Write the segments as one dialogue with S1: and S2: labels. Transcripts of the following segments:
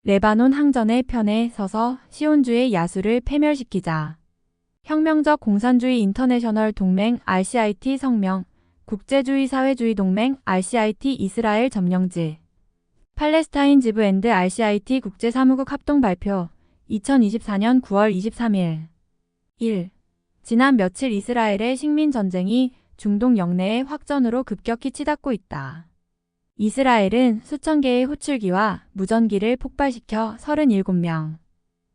S1: 레바논 항전의 편에 서서 시온주의 야수를 패멸시키자. 혁명적 공산주의 인터내셔널 동맹 RCIT 성명, 국제주의 사회주의 동맹 RCIT 이스라엘 점령지. 팔레스타인 지부 앤드 RCIT 국제사무국 합동 발표 2024년 9월 23일 1. 지난 며칠 이스라엘의 식민전쟁이 중동 영내의 확전으로 급격히 치닫고 있다. 이스라엘은 수천 개의 호출기와 무전기를 폭발시켜 37명,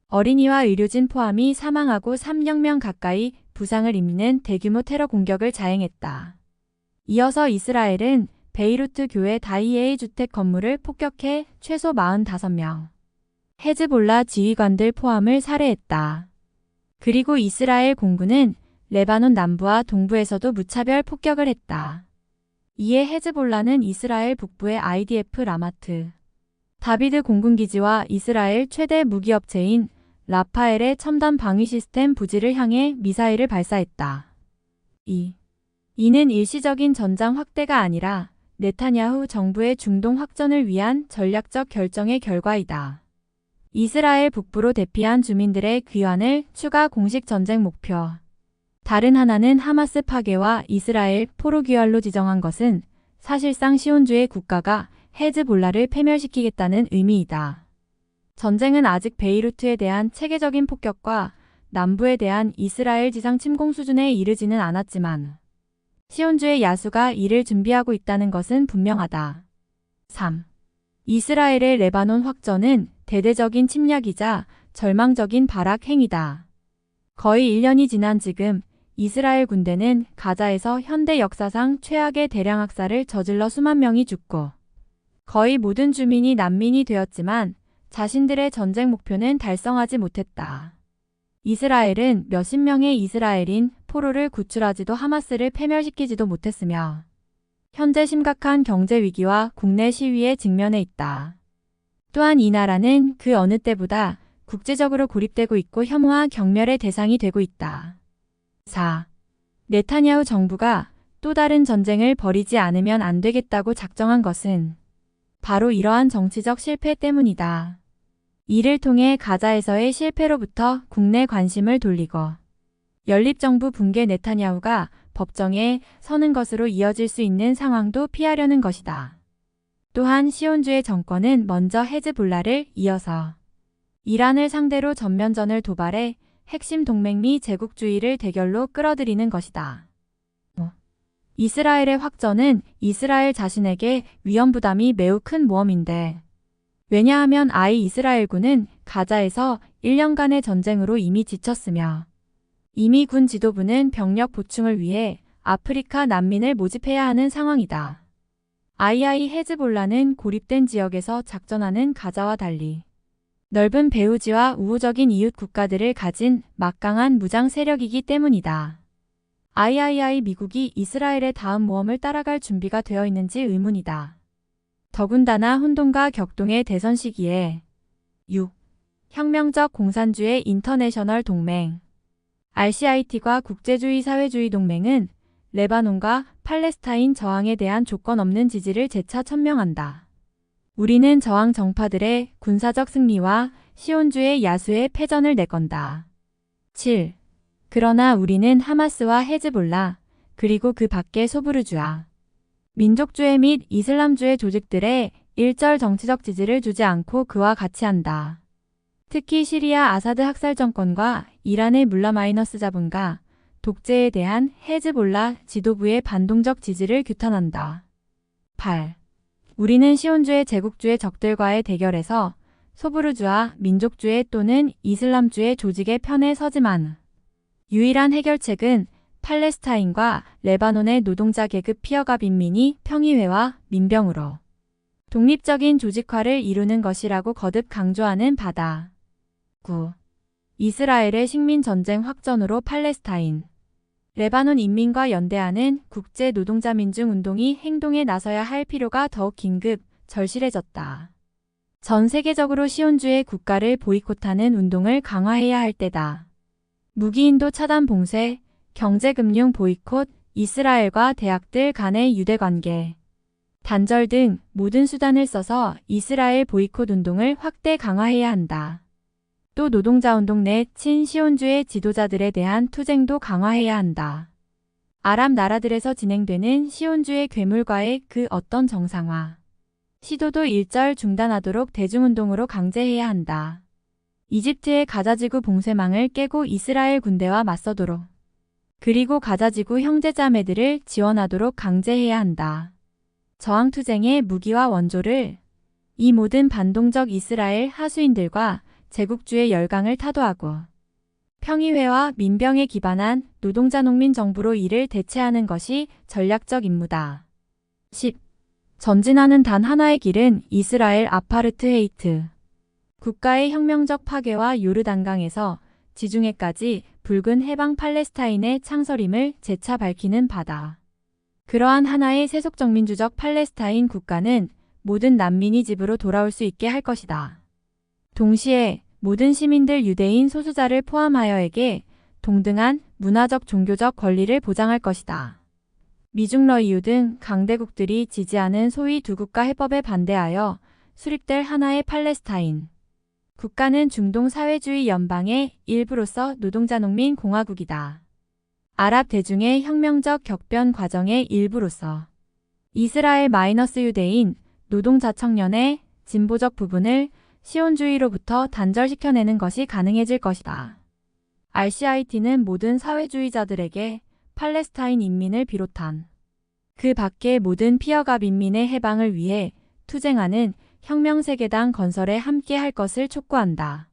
S1: 어린이와 의료진 포함이 사망하고 300명 가까이 부상을 입는 대규모 테러 공격을 자행했다. 이어서 이스라엘은 베이루트 교회 다히에의 주택 건물을 폭격해 최소 45명, 헤즈볼라 지휘관들 포함을 살해했다. 그리고 이스라엘 공군은 레바논 남부와 동부에서도 무차별 폭격을 했다. 이에 헤즈볼라는 이스라엘 북부의 IDF 라마트, 다비드 공군기지와 이스라엘 최대 무기업체인 라파엘의 첨단 방위 시스템 부지를 향해 미사일을 발사했다. 이는 일시적인 전장 확대가 아니라 네타냐후 정부의 중동 확전을 위한 전략적 결정의 결과이다. 이스라엘 북부로 대피한 주민들의 귀환을 추가 공식 전쟁 목표. 다른 하나는 하마스 파괴와 이스라엘 포로 귀환로 지정한 것은 사실상 시온주의 국가가 헤즈볼라를 패멸시키겠다는 의미이다. 전쟁은 아직 베이루트에 대한 체계적인 폭격과 남부에 대한 이스라엘 지상 침공 수준에 이르지는 않았지만 시온주의 야수가 이를 준비하고 있다는 것은 분명하다. 3. 이스라엘의 레바논 확전은 대대적인 침략이자 절망적인 발악 행위다. 거의 1년이 지난 지금 이스라엘 군대는 가자에서 현대 역사상 최악의 대량 학살을 저질러 수만 명이 죽고 거의 모든 주민이 난민이 되었지만 자신들의 전쟁 목표는 달성하지 못했다. 이스라엘은 몇십 명의 이스라엘인 포로를 구출하지도 하마스를 패멸시키지도 못했으며 현재 심각한 경제 위기와 국내 시위에 직면해 있다. 또한 이 나라는 그 어느 때보다 국제적으로 고립되고 있고 혐오와 경멸의 대상이 되고 있다. 4. 네타냐후 정부가 또 다른 전쟁을 벌이지 않으면 안 되겠다고 작정한 것은 바로 이러한 정치적 실패 때문이다. 이를 통해 가자에서의 실패로부터 국내 관심을 돌리고 연립정부 붕괴 네타냐후가 법정에 서는 것으로 이어질 수 있는 상황도 피하려는 것이다. 또한 시온주의 정권은 먼저 헤즈볼라를 이어서 이란을 상대로 전면전을 도발해 핵심 동맹 미 제국주의를 대결로 끌어들이는 것이다. 이스라엘의 확전은 이스라엘 자신에게 위험 부담이 매우 큰 모험인데 왜냐하면 이스라엘군은 가자에서 1년간의 전쟁으로 이미 지쳤으며 이미 군 지도부는 병력 보충을 위해 아프리카 난민을 모집해야 하는 상황이다. 헤즈볼라는 고립된 지역에서 작전하는 가자와 달리 넓은 배후지와 우호적인 이웃 국가들을 가진 막강한 무장 세력이기 때문이다. 미국이 이스라엘의 다음 모험을 따라갈 준비가 되어 있는지 의문이다. 더군다나 혼돈과 격동의 대선 시기에 6. 혁명적 공산주의 인터내셔널 동맹 RCIT과 국제주의 사회주의 동맹은 레바논과 팔레스타인 저항에 대한 조건 없는 지지를 재차 천명한다. 우리는 저항 정파들의 군사적 승리와 시온주의 야수의 패전을 내건다. 7. 그러나 우리는 하마스와 헤즈볼라, 그리고 그 밖의 소부르주아, 민족주의 및 이슬람주의 조직들의 일절 정치적 지지를 주지 않고 그와 같이 한다. 특히 시리아 아사드 학살 정권과 이란의 물라 마이너스 자본가, 독재에 대한 헤즈볼라 지도부의 반동적 지지를 규탄한다. 8. 우리는 시온주의 제국주의 적들과의 대결에서 소부르주아, 민족주의 또는 이슬람주의 조직의 편에 서지만 유일한 해결책은 팔레스타인과 레바논의 노동자 계급 피어가 빈민이 평의회와 민병으로 독립적인 조직화를 이루는 것이라고 거듭 강조하는 바다. 9. 이스라엘의 식민전쟁 확전으로 팔레스타인, 레바논 인민과 연대하는 국제노동자민중운동이 행동에 나서야 할 필요가 더욱 긴급, 절실해졌다. 전 세계적으로 시온주의 국가를 보이콧하는 운동을 강화해야 할 때다. 무기인도 차단 봉쇄, 경제금융 보이콧, 이스라엘과 대학들 간의 유대관계, 단절 등 모든 수단을 써서 이스라엘 보이콧 운동을 확대 강화해야 한다. 또 노동자운동 내 친시온주의 지도자들에 대한 투쟁도 강화해야 한다. 아랍 나라들에서 진행되는 시온주의 괴물과의 그 어떤 정상화 시도도 일절 중단하도록 대중운동으로 강제해야 한다. 이집트의 가자지구 봉쇄망을 깨고 이스라엘 군대와 맞서도록 그리고 가자지구 형제자매들을 지원하도록 강제해야 한다. 저항투쟁의 무기와 원조를 이 모든 반동적 이스라엘 하수인들과 제국주의 열강을 타도하고 평의회와 민병에 기반한 노동자 농민 정부로 이를 대체하는 것이 전략적 임무다. 10. 전진하는 단 하나의 길은 이스라엘 아파르트헤이트. 국가의 혁명적 파괴와 요르단강에서 지중해까지 붉은 해방 팔레스타인의 창설임을 재차 밝히는 바다. 그러한 하나의 세속적민주적 팔레스타인 국가는 모든 난민이 집으로 돌아올 수 있게 할 것이다. 동시에 모든 시민들 유대인 소수자를 포함하여에게 동등한 문화적 종교적 권리를 보장할 것이다. 미중 러이유 등 강대국들이 지지하는 소위 두국가 해법에 반대하여 수립될 하나의 팔레스타인 국가는 중동 사회주의 연방의 일부로서 노동자 농민 공화국이다. 아랍 대중의 혁명적 격변 과정의 일부로서 이스라엘 유대인 노동자 청년의 진보적 부분을 시온주의로부터 단절시켜내는 것이 가능해질 것이다. RCIT는 모든 사회주의자들에게 팔레스타인 인민을 비롯한 그 밖의 모든 피어가 민민의 해방을 위해 투쟁하는 혁명세계당 건설에 함께할 것을 촉구한다.